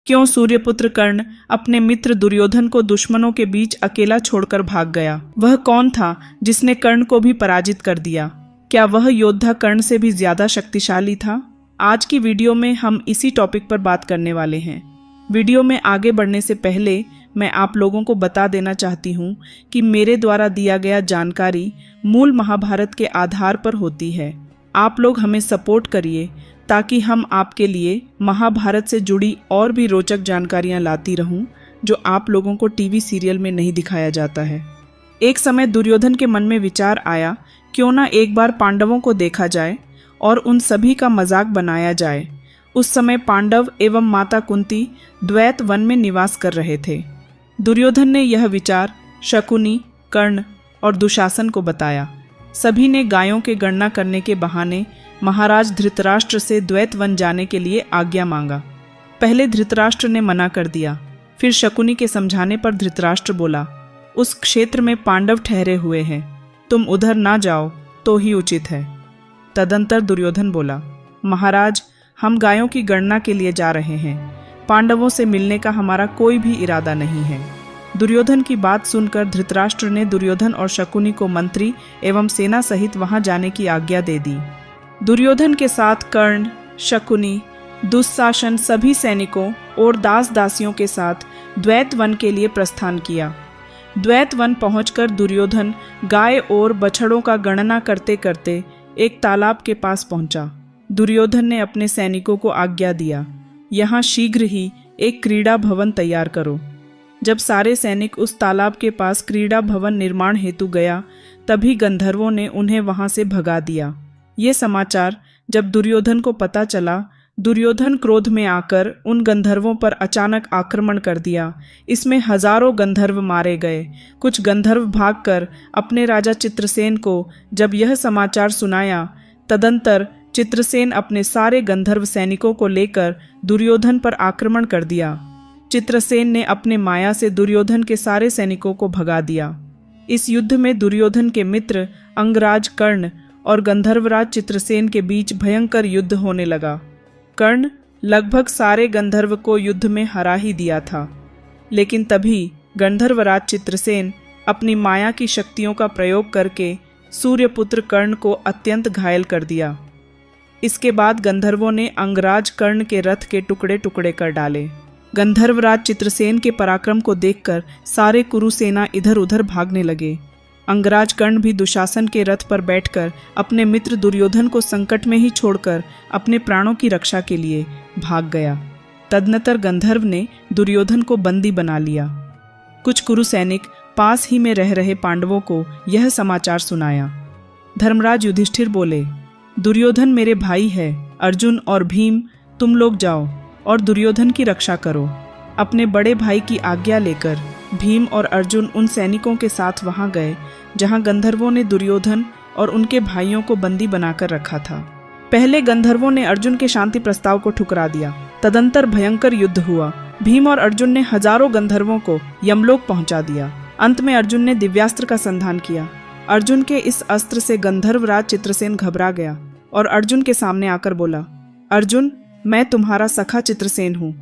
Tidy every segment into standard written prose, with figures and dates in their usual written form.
क्यों सूर्यपुत्र कर्ण अपने मित्र दुर्योधन को दुश्मनों के बीच अकेला छोड़कर भाग गया? वह कौन था जिसने कर्ण को भी पराजित कर दिया? क्या वह योद्धा कर्ण से भी ज्यादा शक्तिशाली था? आज की वीडियो में हम इसी टॉपिक पर बात करने वाले हैं। वीडियो में आगे बढ़ने से पहले मैं आप लोगों को बता देना चाहती हूँ कि मेरे द्वारा दिया गया जानकारी मूल महाभारत के आधार पर होती है। आप लोग हमें सपोर्ट करिए ताकि हम आपके लिए महाभारत से जुड़ी और भी रोचक जानकारियां लाती रहूं जो आप लोगों को टीवी सीरियल में नहीं दिखाया जाता है। एक समय दुर्योधन के मन में विचार आया, क्यों ना एक बार पांडवों को देखा जाए और उन सभी का मजाक बनाया जाए। उस समय पांडव एवं माता कुंती द्वैत वन में निवास कर रहे थे। दुर्योधन ने यह विचार शकुनी, कर्ण और दुशासन को बताया। सभी ने गायों के गणना करने के बहाने महाराज धृतराष्ट्र से द्वैत वन जाने के लिए आज्ञा मांगा। पहले धृतराष्ट्र ने मना कर दिया। फिर शकुनी के समझाने पर धृतराष्ट्र बोला, उस क्षेत्र में पांडव ठहरे हुए हैं, तुम उधर ना जाओ तो ही उचित है। तदंतर दुर्योधन बोला, महाराज हम गायों की गणना के लिए जा रहे हैं, पांडवों से मिलने का हमारा कोई भी इरादा नहीं है। दुर्योधन की बात सुनकर धृतराष्ट्र ने दुर्योधन और शकुनी को मंत्री एवं सेना सहित वहां जाने की आज्ञा दे दी। दुर्योधन के साथ कर्ण, शकुनी, दुशासन सभी सैनिकों और दास दासियों के साथ द्वैत वन के लिए प्रस्थान किया। द्वैत वन पहुंचकर दुर्योधन गाय और बछड़ों का गणना करते करते एक तालाब के पास पहुंचा। दुर्योधन ने अपने सैनिकों को आज्ञा दिया, यहाँ शीघ्र ही एक क्रीड़ा भवन तैयार करो। जब सारे सैनिक उस तालाब के पास क्रीड़ा भवन निर्माण हेतु गया, तभी गंधर्वों ने उन्हें वहां से भगा दिया। ये समाचार जब दुर्योधन को पता चला, दुर्योधन क्रोध में आकर उन गंधर्वों पर अचानक आक्रमण कर दिया। इसमें हजारों गंधर्व मारे गए। कुछ गंधर्व भागकर अपने राजा चित्रसेन को जब यह समाचार सुनाया, तदंतर चित्रसेन अपने सारे गंधर्व सैनिकों को लेकर दुर्योधन पर आक्रमण कर दिया। चित्रसेन ने अपने माया से दुर्योधन के सारे सैनिकों को भगा दिया। इस युद्ध में दुर्योधन के मित्र अंगराज कर्ण और गंधर्वराज चित्रसेन के बीच भयंकर युद्ध होने लगा। कर्ण लगभग सारे गंधर्व को युद्ध में हरा ही दिया था, लेकिन तभी गंधर्वराज चित्रसेन अपनी माया की शक्तियों का प्रयोग करके सूर्यपुत्र कर्ण को अत्यंत घायल कर दिया। इसके बाद गंधर्वों ने अंगराज कर्ण के रथ के टुकड़े टुकड़े कर डाले। गंधर्वराज चित्रसेन के पराक्रम को देखकर सारे कुरु सेना इधर उधर भागने लगे। अंगराज कर्ण भी दुशासन के रथ पर बैठकर अपने मित्र दुर्योधन को संकट में ही छोड़कर अपने प्राणों की रक्षा के लिए भाग गया। तदनंतर गंधर्व ने दुर्योधन को बंदी बना लिया। कुछ कुरु सैनिक पास ही में रह रहे पांडवों को यह समाचार सुनाया। धर्मराज युधिष्ठिर बोले, दुर्योधन मेरे भाई है, अर्जुन और भीम तुम लोग जाओ और दुर्योधन की रक्षा करो। अपने बड़े भाई की आज्ञा लेकर भीम और अर्जुन उन सैनिकों के साथ वहां गए जहां गंधर्वों ने दुर्योधन और उनके भाइयों को बंदी बनाकर रखा था। पहले गंधर्वों ने अर्जुन के शांति प्रस्ताव को ठुकरा दिया। तदंतर भयंकर युद्ध हुआ। भीम और अर्जुन ने हजारों गंधर्वों को यमलोक पहुंचा दिया। अंत में अर्जुन ने दिव्यास्त्र का संधान किया। अर्जुन के इस अस्त्र से गंधर्वराज चित्रसेन घबरा गया और अर्जुन के सामने आकर बोला, अर्जुन मैं तुम्हारा सखा चित्रसेन हूँ।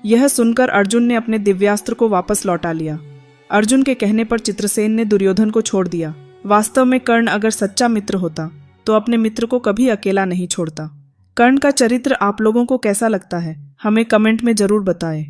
यह सुनकर अर्जुन ने अपने दिव्यास्त्र को वापस लौटा लिया। अर्जुन के कहने पर चित्रसेन ने दुर्योधन को छोड़ दिया। वास्तव में कर्ण अगर सच्चा मित्र होता तो अपने मित्र को कभी अकेला नहीं छोड़ता। कर्ण का चरित्र आप लोगों को कैसा लगता है, हमें कमेंट में जरूर बताएं।